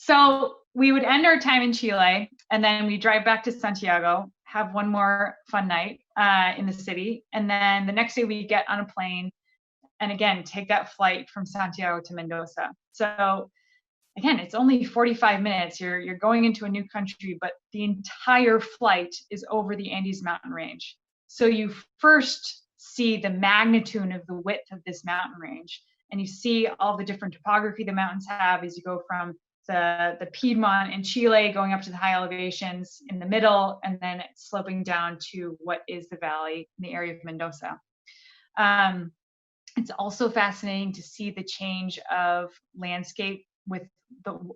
So we would end our time in Chile, and then we drive back to Santiago, have one more fun night in the city, and then the next day we get on a plane, and again take that flight from Santiago to Mendoza. So again, it's only 45 minutes. You're going into a new country, but the entire flight is over the Andes mountain range. So you first see the magnitude of the width of this mountain range, and you see all the different topography the mountains have as you go from the Piedmont in Chile, going up to the high elevations in the middle, and then sloping down to what is the valley in the area of Mendoza. It's also fascinating to see the change of landscape with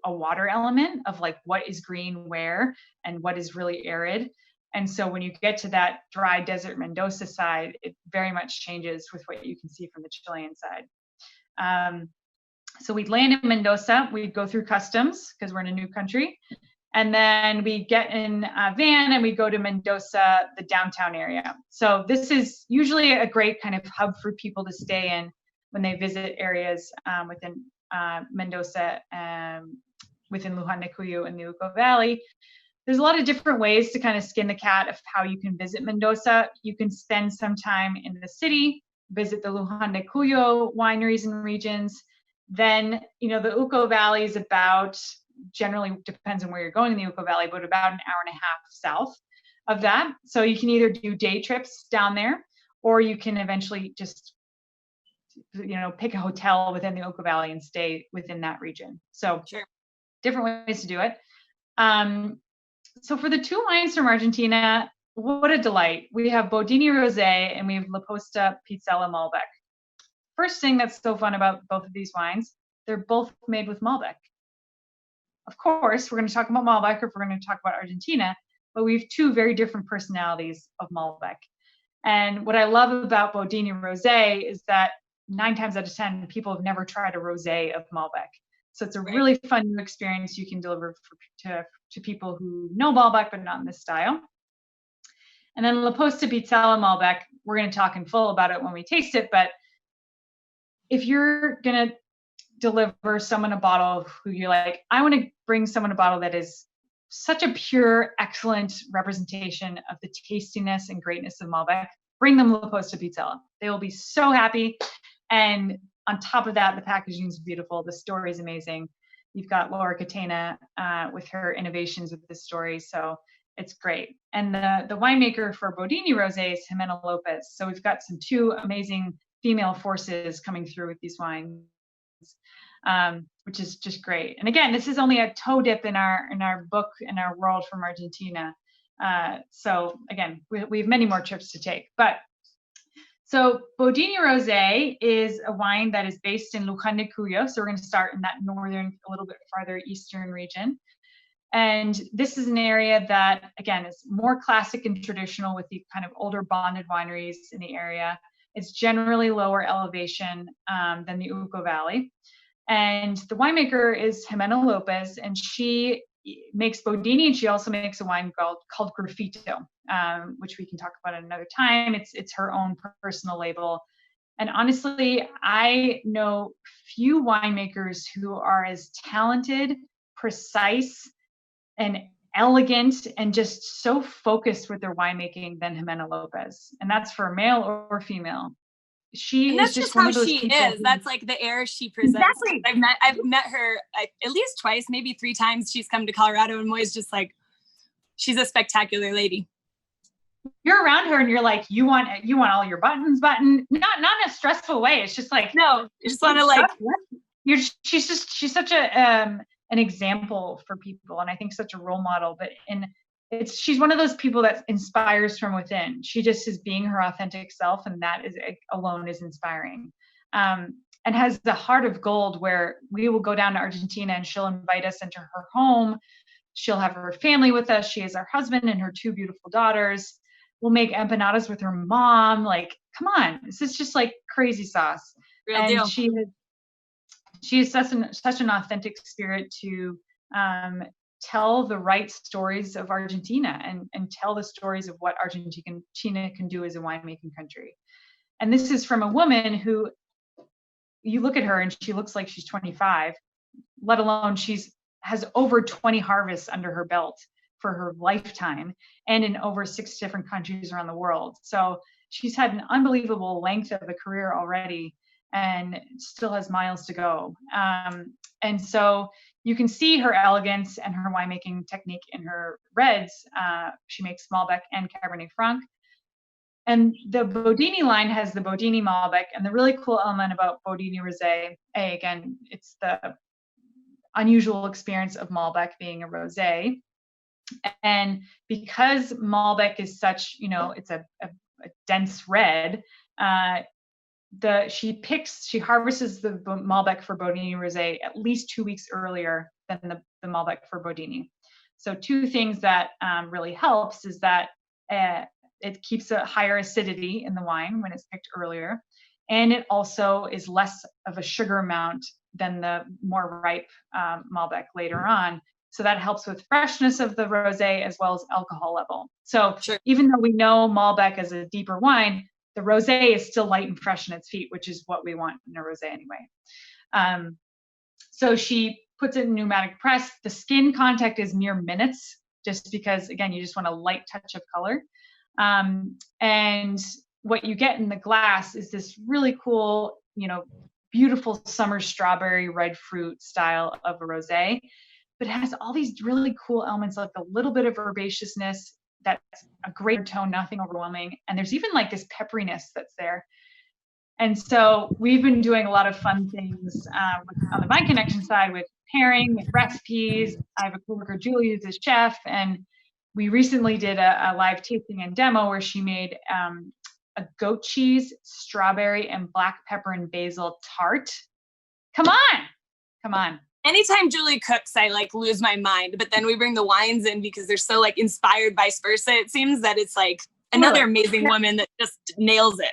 a water element of like what is green where and what is really arid. And so when you get to that dry desert Mendoza side, it very much changes with what you can see from the Chilean side. So we'd land in Mendoza, we'd go through customs because we're in a new country. And then we get in a van and we go to Mendoza, the downtown area. So this is usually a great kind of hub for people to stay in when they visit areas within Mendoza, within Luján de Cuyo and the Uco Valley. There's a lot of different ways to kind of skin the cat of how you can visit Mendoza. You can spend some time in the city, visit the Luján de Cuyo wineries and regions. Then, the Uco Valley is about, generally depends on where you're going in the Uco Valley, but about an hour and a half south of that. So you can either do day trips down there, or you can eventually just, pick a hotel within the Uco Valley and stay within that region. So sure. Different ways to do it. So for the two wines from Argentina, what a delight. We have Bodini Rosé and we have La Posta Pizzella Malbec. First thing that's so fun about both of these wines, they're both made with Malbec. Of course, we're going to talk about Malbec if we're going to talk about Argentina, but we have two very different personalities of Malbec. And what I love about Bodini Rosé is that 9 times out of 10, people have never tried a rosé of Malbec. So it's a really fun new experience you can deliver to people who know Malbec, but not in this style. And then La Posta Pizzella Malbec, we're going to talk in full about it when we taste it, but if you're going to deliver someone a bottle who you're like, I want to bring someone a bottle that is such a pure, excellent representation of the tastiness and greatness of Malbec, bring them La Posta Pizzella. They will be so happy. And on top of that, the packaging is beautiful. The story is amazing. You've got Laura Catena with her innovations with this story. So it's great. And the winemaker for Bodini Rosé is Jimena Lopez. So we've got two amazing female forces coming through with these wines, which is just great. And again, this is only a toe dip in our book, in our world from Argentina. So again, we have many more trips to take. So Bodini Rosé is a wine that is based in Luján de Cuyo. So we're going to start in that northern, a little bit farther eastern region. And this is an area that, again, is more classic and traditional with the kind of older bonded wineries in the area. It's generally lower elevation than the Uco Valley. And the winemaker is Jimena Lopez, and she makes Bodini, and she also makes a wine called Graffito, which we can talk about at another time. It's her own personal label. And honestly, I know few winemakers who are as talented, precise, and elegant, and just so focused with their winemaking than Jimena Lopez. And that's for male or female. And that's just how she is. That's like the air she presents. Exactly. I've met her at least twice, maybe 3 times. She's come to Colorado, and Moya's just like, she's a spectacular lady. You're around her and you're like, you want all your buttons buttoned, not in a stressful way. It's just like, no, you just want to like, she's such an example for people, and I think such a role model. But she's one of those people that inspires from within. She just is being her authentic self, and that alone is inspiring. And has the heart of gold, where we will go down to Argentina and she'll invite us into her home. She'll have her family with us. She has her husband and her 2 beautiful daughters. We'll make empanadas with her mom. Like, come on, this is just like crazy sauce. Real deal. She is such an authentic spirit to tell the right stories of Argentina and tell the stories of what Argentina can do as a winemaking country. And this is from a woman who, you look at her and she looks like she's 25, let alone she's has over 20 harvests under her belt for her lifetime, and in over 6 different countries around the world. So she's had an unbelievable length of a career already, and still has miles to go. And so you can see her elegance and her winemaking technique in her reds. She makes Malbec and Cabernet Franc. And the Bodini line has the Bodini Malbec. And the really cool element about Bodini Rosé, again, it's the unusual experience of Malbec being a rosé. And because Malbec is such, you know, it's a dense red, she harvests the Malbec for Bodini Rosé at least 2 weeks earlier than the Malbec for Bodini. So 2 things that really helps is that it keeps a higher acidity in the wine when it's picked earlier, and it also is less of a sugar amount than the more ripe Malbec later on. So that helps with freshness of the rosé as well as alcohol level. So sure. Even though we know Malbec is a deeper wine, the rosé is still light and fresh in its feet, which is what we want in a rosé anyway. So she puts it in pneumatic press. The skin contact is mere minutes, just because, again, you just want a light touch of color. And what you get in the glass is this really cool, you know, beautiful summer strawberry red fruit style of a rosé, but it has all these really cool elements, like a little bit of herbaceousness. That's a great tone, nothing overwhelming. And there's even like this pepperiness that's there. And so we've been doing a lot of fun things on the Vine Connection side with pairing, with recipes. I have a coworker, Julie, who's a chef, and we recently did a live tasting and demo where she made a goat cheese, strawberry, and black pepper and basil tart. Come on. Anytime Julie cooks, I like lose my mind, but then we bring the wines in because they're so like inspired, vice versa. It seems that it's like another amazing woman that just nails it.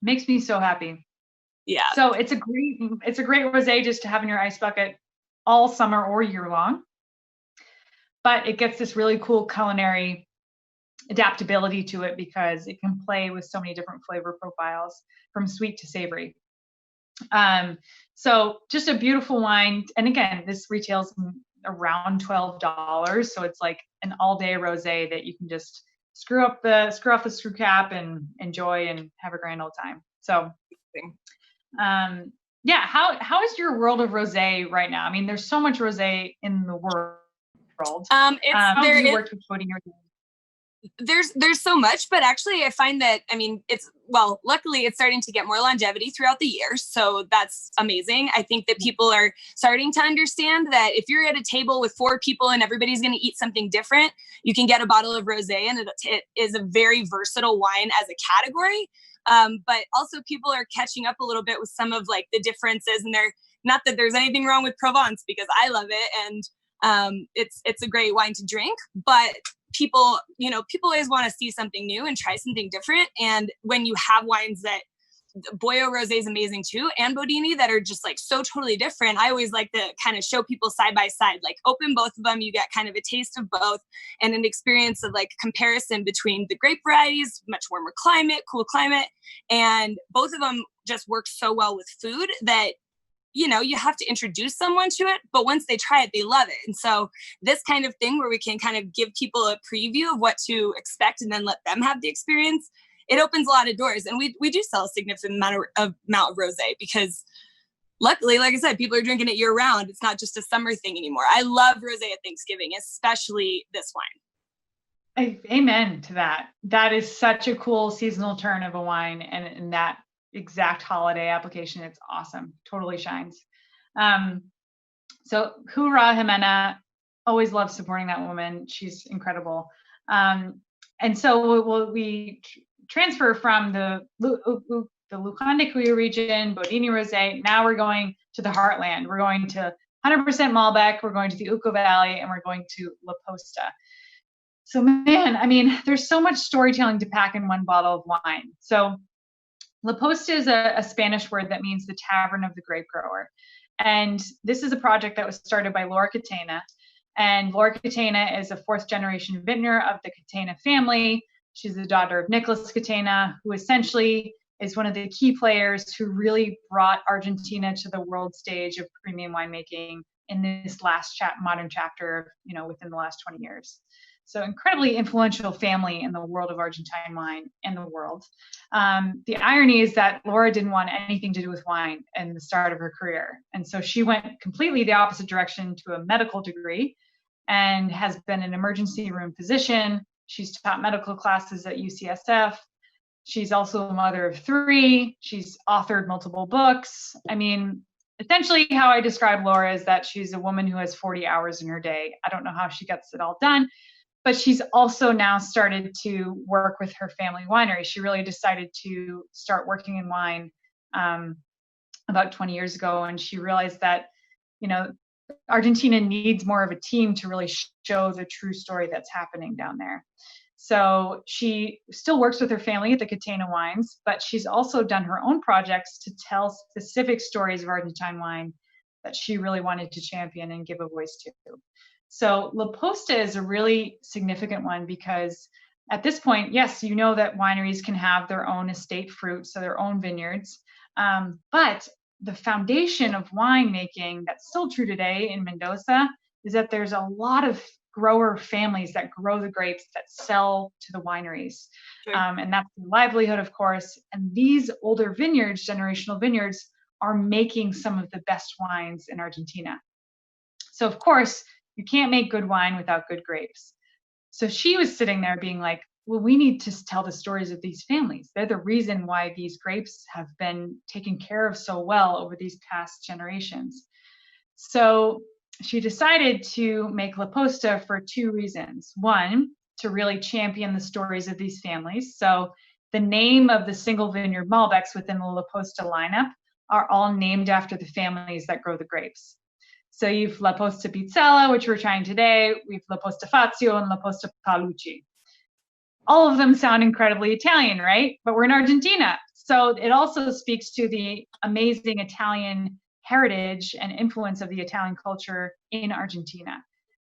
Makes me so happy. Yeah. So it's a great rosé just to have in your ice bucket all summer or year long. But it gets this really cool culinary adaptability to it because it can play with so many different flavor profiles from sweet to savory. So just a beautiful wine. And again, this retails around $12. So it's like an all-day rosé that you can just screw off the screw cap and enjoy and have a grand old time. So, yeah, how is your world of rosé right now? I mean, there's so much rosé in the world. How have you worked with Bodini rosé? There's so much, but actually I find that, I mean, luckily it's starting to get more longevity throughout the year. So that's amazing. I think that people are starting to understand that if you're at a table with 4 people and everybody's going to eat something different, you can get a bottle of rosé, and it is a very versatile wine as a category. But also people are catching up a little bit with some of like the differences, and they're not that there's anything wrong with Provence because I love it. And it's a great wine to drink, but people always want to see something new and try something different. And when you have wines that Boya rosé is amazing too, and Bodini, that are just like so totally different, I always like to kind of show people side by side, like open both of them. You get kind of a taste of both and an experience of like comparison between the grape varieties, much warmer climate, cool climate, and both of them just work so well with food that you have to introduce someone to it, but once they try it, they love it. And so this kind of thing where we can kind of give people a preview of what to expect and then let them have the experience, it opens a lot of doors. And we do sell a significant amount of rosé because luckily, like I said, people are drinking it year round. It's not just a summer thing anymore. I love rosé at Thanksgiving, especially this wine. Amen to that. That is such a cool seasonal turn of a wine, and that exact holiday application, it's awesome. Totally shines. So hoorah, Jimena. Always love supporting that woman. She's incredible. And so we transfer from the Luján de Cuyo region, Bodini Rosé. Now we're going to the heartland. We're going to 100% Malbec. We're going to the Uco Valley, and we're going to La Posta. So man, I mean, there's so much storytelling to pack in one bottle of wine. So La Posta is a Spanish word that means the tavern of the grape grower. And this is a project that was started by Laura Catena. And Laura Catena is a 4th generation vintner of the Catena family. She's the daughter of Nicholas Catena, who essentially is one of the key players who really brought Argentina to the world stage of premium winemaking in this last modern chapter, within the last 20 years. So incredibly influential family in the world of Argentine wine and the world. The irony is that Laura didn't want anything to do with wine in the start of her career. And so she went completely the opposite direction to a medical degree and has been an emergency room physician. She's taught medical classes at UCSF. She's also a mother of 3. She's authored multiple books. I mean, essentially how I describe Laura is that she's a woman who has 40 hours in her day. I don't know how she gets it all done, but she's also now started to work with her family winery. She really decided to start working in wine about 20 years ago. And she realized that, Argentina needs more of a team to really show the true story that's happening down there. So she still works with her family at the Catena wines, but she's also done her own projects to tell specific stories of Argentine wine that she really wanted to champion and give a voice to. So La Posta is a really significant one because at this point, yes, that wineries can have their own estate fruit, so their own vineyards, but the foundation of winemaking that's still true today in Mendoza is that there's a lot of grower families that grow the grapes that sell to the wineries. Sure. And that's the livelihood, of course. And these older vineyards, generational vineyards, are making some of the best wines in Argentina. So, of course, you can't make good wine without good grapes. So she was sitting there being like, well, we need to tell the stories of these families. They're the reason why these grapes have been taken care of so well over these past generations. So she decided to make La Posta for 2 reasons. One, to really champion the stories of these families. So the name of the single vineyard Malbecs within the La Posta lineup are all named after the families that grow the grapes. So you've La Posta Pizzella, which we're trying today. We've La Posta Fazio and La Posta Paolucci. All of them sound incredibly Italian, right? But we're in Argentina. So it also speaks to the amazing Italian heritage and influence of the Italian culture in Argentina.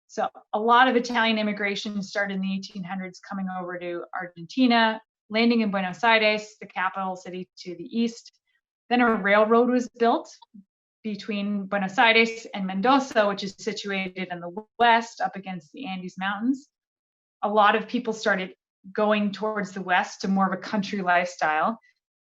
So a lot of Italian immigration started in the 1800s coming over to Argentina, landing in Buenos Aires, the capital city to the east. Then a railroad was built between Buenos Aires and Mendoza, which is situated in the west up against the Andes Mountains. A lot of people started going towards the west to more of a country lifestyle.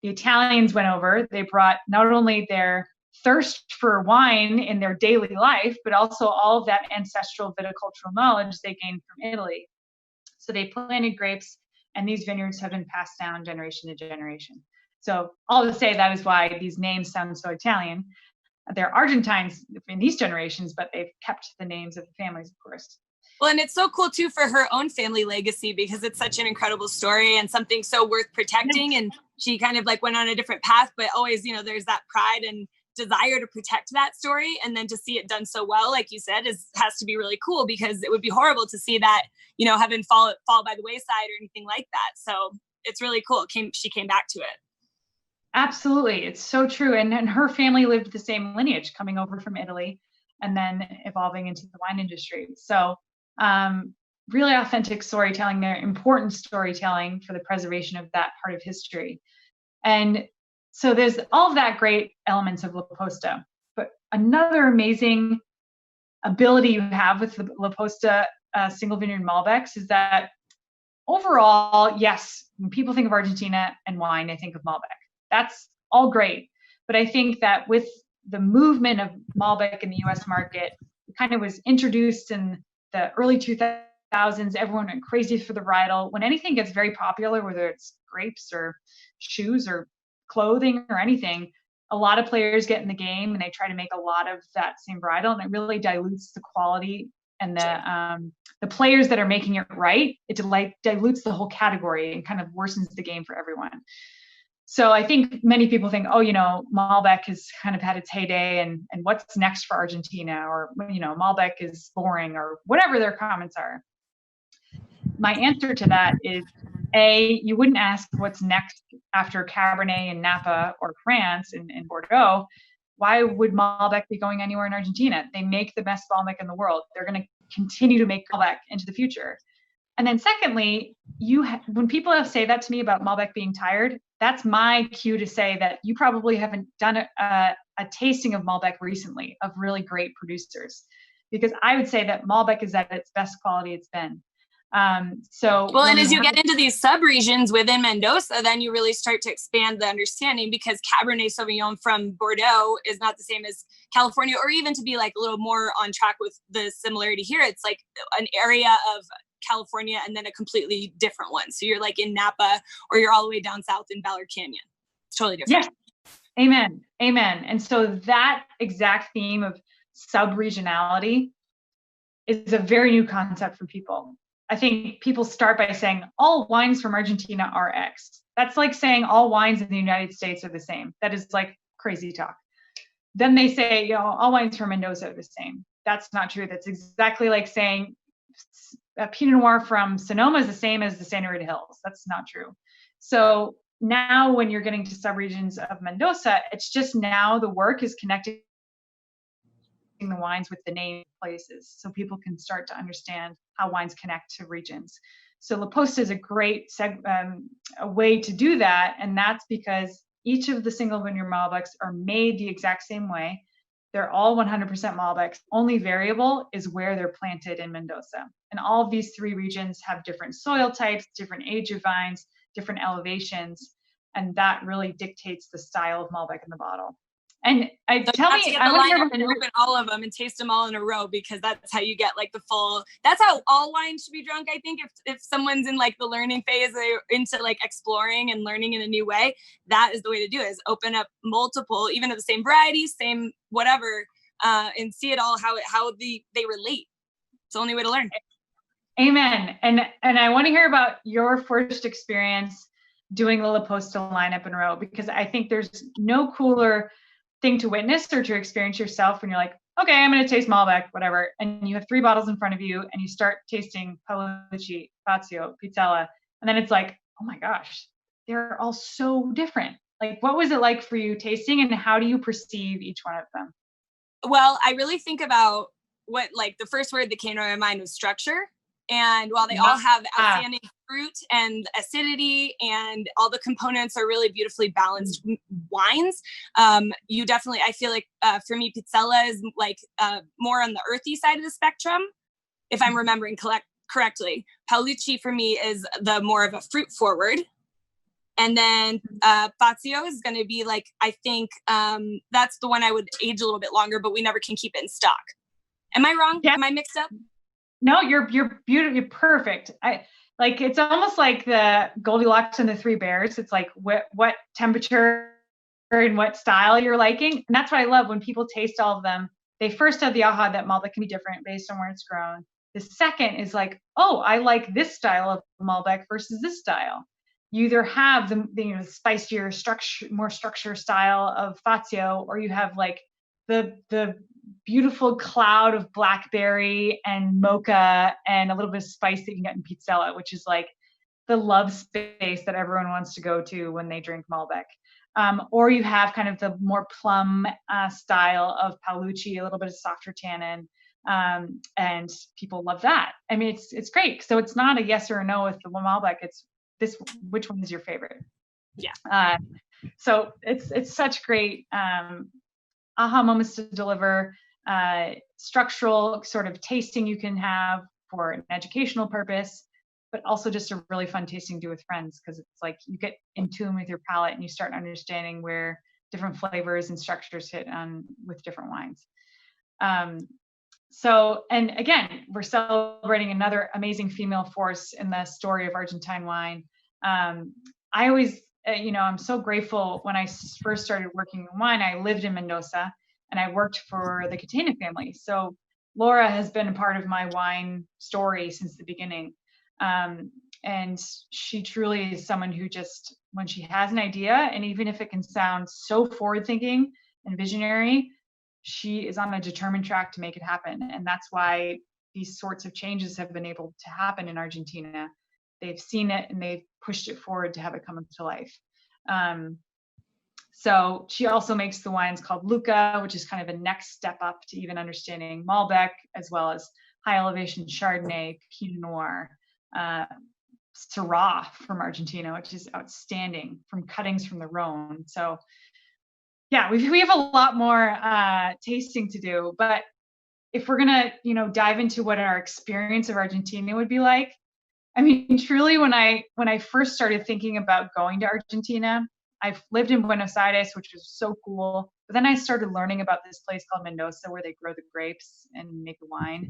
The Italians went over. They brought not only their thirst for wine in their daily life, but also all of that ancestral viticultural knowledge they gained from Italy. So they planted grapes, and these vineyards have been passed down generation to generation. So all to say that is why these names sound so Italian. They're Argentines in these generations, but they've kept the names of the families, of course. Well, and it's so cool too for her own family legacy because it's such an incredible story and something so worth protecting. And she kind of like went on a different path, but always, there's that pride and desire to protect that story. And then to see it done so well, like you said, has to be really cool because it would be horrible to see that, having fall by the wayside or anything like that. So it's really cool. She came back to it. Absolutely. It's so true. And her family lived the same lineage coming over from Italy and then evolving into the wine industry. So really authentic storytelling there, important storytelling for the preservation of that part of history. And so there's all of that great elements of La Posta. But another amazing ability you have with the La Posta single vineyard Malbecs is that overall, yes, when people think of Argentina and wine, they think of Malbec. That's all great. But I think that with the movement of Malbec in the US market, it kind of was introduced in the early 2000s. Everyone went crazy for the varietal. When anything gets very popular, whether it's grapes or shoes or clothing or anything, a lot of players get in the game and they try to make a lot of that same varietal, and it really dilutes the quality and the players that are making it right. It dilutes the whole category and kind of worsens the game for everyone. So I think many people think, Malbec has kind of had its heyday and what's next for Argentina, or, Malbec is boring, or whatever their comments are. My answer to that is, A, you wouldn't ask what's next after Cabernet in Napa or France in Bordeaux. Why would Malbec be going anywhere in Argentina? They make the best Malbec in the world. They're going to continue to make Malbec into the future. And then secondly, when people say that to me about Malbec being tired, that's my cue to say that you probably haven't done a tasting of Malbec recently of really great producers, because I would say that Malbec is at its best quality it's been. Well, and as you get into these sub-regions within Mendoza, then you really start to expand the understanding, because Cabernet Sauvignon from Bordeaux is not the same as California, or even to be like a little more on track with the similarity here. It's like an area of California and then a completely different one. So you're like in Napa, or you're all the way down south in Ballard Canyon. It's totally different. Yes. Amen. Amen. And so that exact theme of sub-regionality is a very new concept for people. I think people start by saying all wines from Argentina are X. That's like saying all wines in the United States are the same. That is like crazy talk. Then they say, all wines from Mendoza are the same. That's not true. That's exactly like saying a Pinot Noir from Sonoma is the same as the Santa Rita Hills. That's not true. So now when you're getting to subregions of Mendoza, it's just now the work is connecting the wines with the name places, so people can start to understand how wines connect to regions. So La Posta is a great a way to do that, and that's because each of the single vineyard Malbecs are made the exact same way. They're all 100% Malbecs. Only variable is where they're planted in Mendoza. And all of these three regions have different soil types, different age of vines, different elevations, and that really dictates the style of Malbec in the bottle. And I want to line up and open all of them and taste them all in a row, because that's how you get like the full. That's how all wine should be drunk. I think if someone's in like the learning phase, they're into like exploring and learning in a new way, that is the way to do it. Is open up multiple, even of the same variety, same whatever, and see it all how they relate. It's the only way to learn. Amen. And I want to hear about your first experience doing the La Posta lineup in a row, because I think there's no cooler thing to witness or to experience yourself when you're like, okay, I'm going to taste Malbec, whatever. And you have 3 bottles in front of you and you start tasting Paolucci, Fazio, Pizzella. And then it's like, oh my gosh, they're all so different. Like, what was it like for you tasting, and how do you perceive each one of them? Well, I really think about what, like, the first word that came to my mind was structure. And while they all have outstanding fruit and acidity, and all the components are really beautifully balanced wines, you definitely, I feel like for me, Pizzella is like more on the earthy side of the spectrum, if I'm remembering correctly. Paolucci for me is the more of a fruit forward. And then Fazio is going to be like, I think that's the one I would age a little bit longer, but we never can keep it in stock. Am I wrong? Yeah. Am I mixed up? No, you're beautiful. You're perfect. It's almost like the Goldilocks and the Three Bears. It's like what temperature and what style you're liking. And that's what I love when people taste all of them. They first have the aha that Malbec can be different based on where it's grown. The second is like, oh, I like this style of Malbec versus this style. You either have the spicier structure, more structure style of Fazio, or you have like the beautiful cloud of blackberry and mocha and a little bit of spice that you can get in Pizzella, which is like the love space that everyone wants to go to when they drink Malbec. Or you have kind of the more plum style of Paolucci, a little bit of softer tannin, and people love that. I mean, it's great. So it's not a yes or a no with the Malbec. It's this. Which one is your favorite? Yeah. So it's such great aha moments to deliver, structural sort of tasting you can have for an educational purpose, but also just a really fun tasting to do with friends, because it's like you get in tune with your palate and you start understanding where different flavors and structures hit on with different wines. So, and again, we're celebrating another amazing female force in the story of Argentine wine. I always, I'm so grateful. When I first started working in wine, I lived in Mendoza and I worked for the Catena family. So Laura has been a part of my wine story since the beginning. And she truly is someone who just, when she has an idea, and even if it can sound so forward thinking and visionary, she is on a determined track to make it happen. And that's why these sorts of changes have been able to happen in Argentina. They've seen it and they've pushed it forward to have it come to life. So she also makes the wines called Luca, which is kind of a next step up to even understanding Malbec, as well as high elevation Chardonnay, Pinot Noir, Syrah from Argentina, which is outstanding, from cuttings from the Rhone. So yeah, we have a lot more tasting to do, but if we're gonna, dive into what our experience of Argentina would be like, I mean, truly, when I first started thinking about going to Argentina, I've lived in Buenos Aires, which was so cool. But then I started learning about this place called Mendoza, where they grow the grapes and make the wine,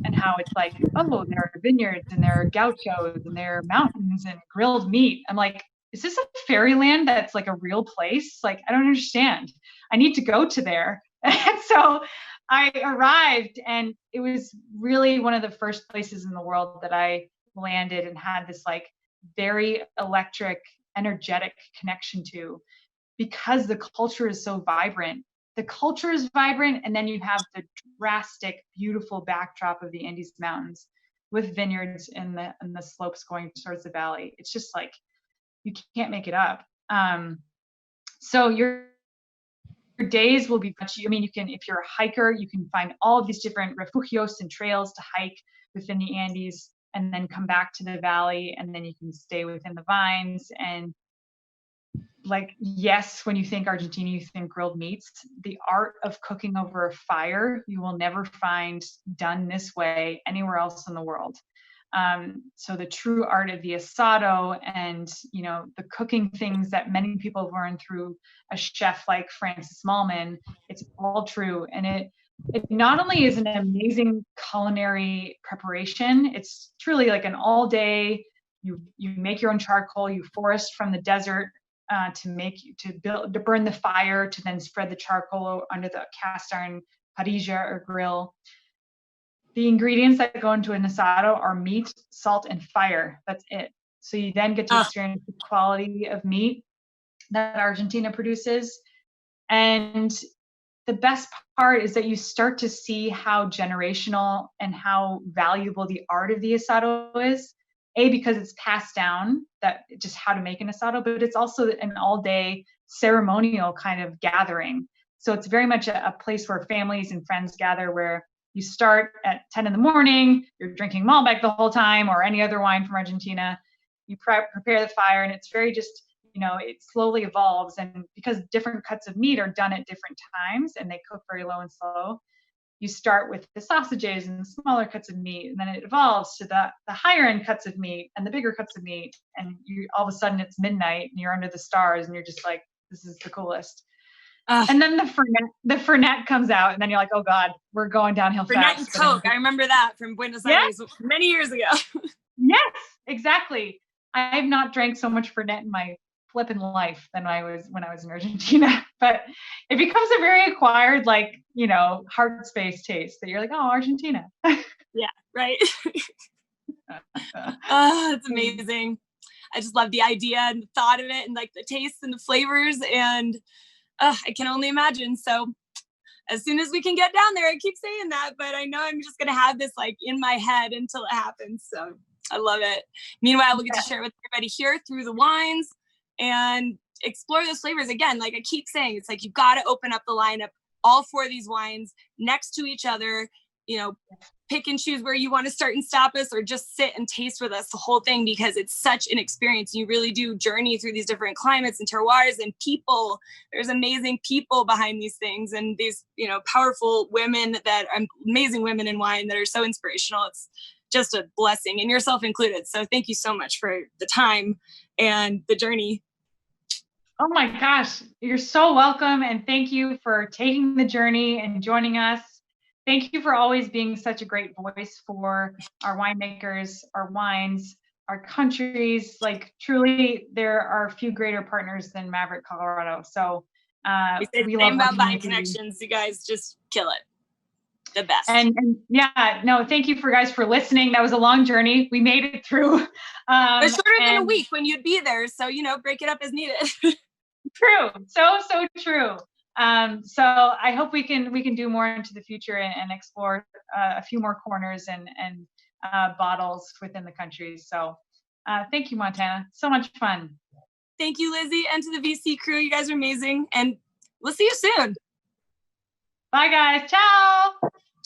and how it's like, oh, there are vineyards and there are gauchos and there are mountains and grilled meat. I'm like, is this a fairyland that's like a real place? Like, I don't understand. I need to go to there. And so I arrived, and it was really one of the first places in the world that I landed and had this like very electric, energetic connection to, because the culture is so vibrant. The culture is vibrant, and then you have the drastic, beautiful backdrop of the Andes Mountains with vineyards and the slopes going towards the valley. It's just like, you can't make it up. So your days will be much, I mean, you can, if you're a hiker, you can find all of these different refugios and trails to hike within the Andes, and then come back to the valley, and then you can stay within the vines. And like, yes, when you think Argentina, you think grilled meats. The art of cooking over a fire, you will never find done this way anywhere else in the world. So the true art of the asado, and the cooking things that many people have learned through a chef like Francis Mallmann, it's all true. And it not only is an amazing culinary preparation, it's truly like an all day, you make your own charcoal, you forest from the desert to burn the fire, to then spread the charcoal under the cast iron parrilla or grill. The ingredients that go into an asado are meat, salt, and fire. That's it. So you then get to experience the quality of meat that Argentina produces. And the best part is that you start to see how generational and how valuable the art of the asado is. Because it's passed down, that just how to make an asado, but it's also an all-day ceremonial kind of gathering. So it's very much a place where families and friends gather, where you start at 10 in the morning, you're drinking Malbec the whole time, or any other wine from Argentina. You prepare the fire, and it's very just, it slowly evolves. And because different cuts of meat are done at different times and they cook very low and slow, you start with the sausages and the smaller cuts of meat, and then it evolves to the higher end cuts of meat and the bigger cuts of meat. And all of a sudden it's midnight and you're under the stars, and you're just like, this is the coolest. And then the Fernet comes out, and then you're like, oh God, we're going downhill fast. Fernet and Coke. I remember that from Buenos Aires many years ago. Yes, exactly. I have not drank so much Fernet in my flipping life than when I was in Argentina. But it becomes a very acquired, like, heart space taste that you're like, oh, Argentina. Yeah, right. Oh, it's amazing. I just love the idea and the thought of it, and like the tastes and the flavors, and I can only imagine. So as soon as we can get down there, I keep saying that, but I know I'm just going to have this like in my head until it happens. So I love it. Meanwhile, we'll get to share with everybody here through the wines and explore those flavors. Again, like I keep saying, it's like, you've got to open up the lineup, all four of these wines next to each other, pick and choose where you want to start and stop us, or just sit and taste with us the whole thing, because it's such an experience. You really do journey through these different climates and terroirs and people. There's amazing people behind these things, and these, powerful women that are amazing women in wine that are so inspirational. It's just a blessing, and yourself included. So thank you so much for the time and the journey. Oh my gosh, you're so welcome. And thank you for taking the journey and joining us. Thank you for always being such a great voice for our winemakers, our wines, our countries. Like, truly, there are few greater partners than Maverick, Colorado. So we love about Vine Connections. You guys just kill it. The best. And yeah, no, thank you guys for listening. That was a long journy. We made it through. It's shorter than a week when you'd be there. So, break it up as needed. True. So true. So I hope we can do more into the future and explore a few more corners and bottles within the country. So thank you, Montana. So much fun. Thank you, Lizzy, and to the VC crew. You guys are amazing. And we'll see you soon. Bye, guys. Ciao.